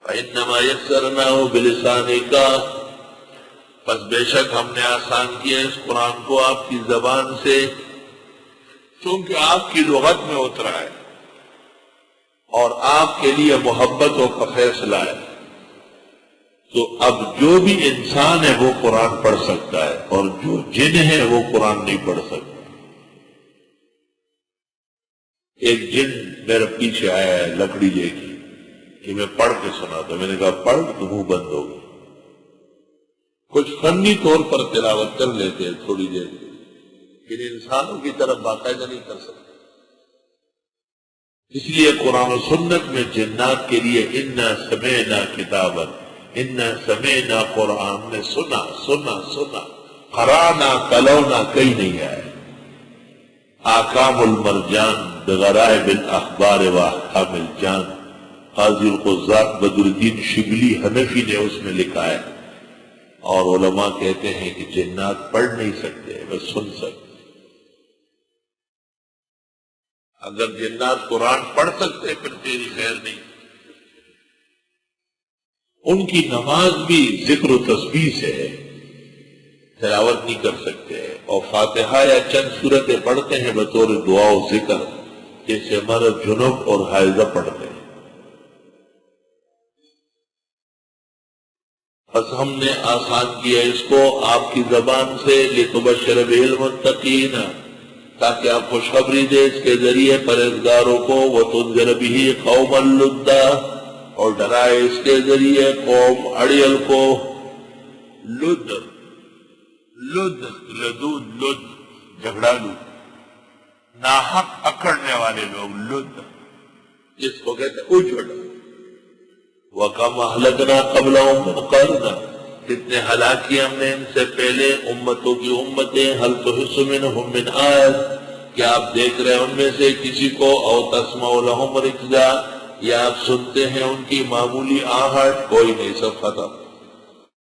فإنما يسرناه بلسانك، پس بے شک ہم نے آسان کیا اس قرآن کو آپ کی زبان سے، چونکہ آپ کی لغت میں اترا ہے اور آپ کے لیے محبتوں کا فیصلہ ہے، تو اب جو بھی انسان ہے وہ قرآن پڑھ سکتا ہے اور جو جن ہے وہ قرآن نہیں پڑھ سکتا۔ ایک جن میرے پیچھے آیا ہے لکڑی لے کے کہ میں پڑھ کے سنا تو میں نے کہا پڑھ تو منہ بند ہو گیا۔ کچھ فنی طور پر تلاوت کر لیتے ہیں تھوڑی دیر، لیکن انسانوں کی طرف باقاعدہ نہیں کر سکتے۔ اس لیے قرآن و سنت میں جنات کے لیے انا سمعنا کتابا، انا سمعنا قرآن نے سنا سنا سنا، قرانا تلونا کہیں نہیں آئے۔ آکام المرجان بغرائب الاخبار و احکام الجان، قاضی القضات بدر الدین شبلی حنفی نے اس میں لکھا ہے، اور علماء کہتے ہیں کہ جنات پڑھ نہیں سکتے بس سن سکتے۔ اگر جنات قرآن پڑھ سکتے پھر تیری خیر نہیں۔ ان کی نماز بھی ذکر و تسبیح سے ہے، تلاوت نہیں کر سکتے، اور فاتحہ یا چند سورتیں پڑھتے ہیں بطور دعا و ذکر، جیسے مرد جنوب اور حائضہ پڑھتے ہیں۔ بس ہم نے آسان کیا اس کو آپ کی زبان سے، لِتُبَشِّرَ بِهِ الْمُتَّقِينَ، تاکہ آپ خوشخبری دے اس کے ذریعے پرہیزگاروں کو، وَتُنذِرَ بِهِ قَوْمًا لُدًّا، اور ڈرائے اس کے ذریعے قوم اڑیل کو۔ لد لد لدود لد جھگڑالو، ناحق اکڑنے والے لوگ، لد جس کو کہتے ہیں اجڑ۔ وَكَمْ أَهْلَكْنَا قَبْلَهُم مِّنْ قَرْنٍ، کتنے ہلاک کیے ہم نے ان سے پہلے امتوں کی امتیں، هَلْ تُحِسُّ مِنْهُم مِّنْ آیَةٍ، کیا آپ دیکھ رہے ہیں ان میں سے کسی کو، أَوْ تَسْمَعُ لَهُمْ رِكْزًا، یا آپ سنتے ہیں ان کی معمولی آہٹ، کوئی نہیں، سب ختم۔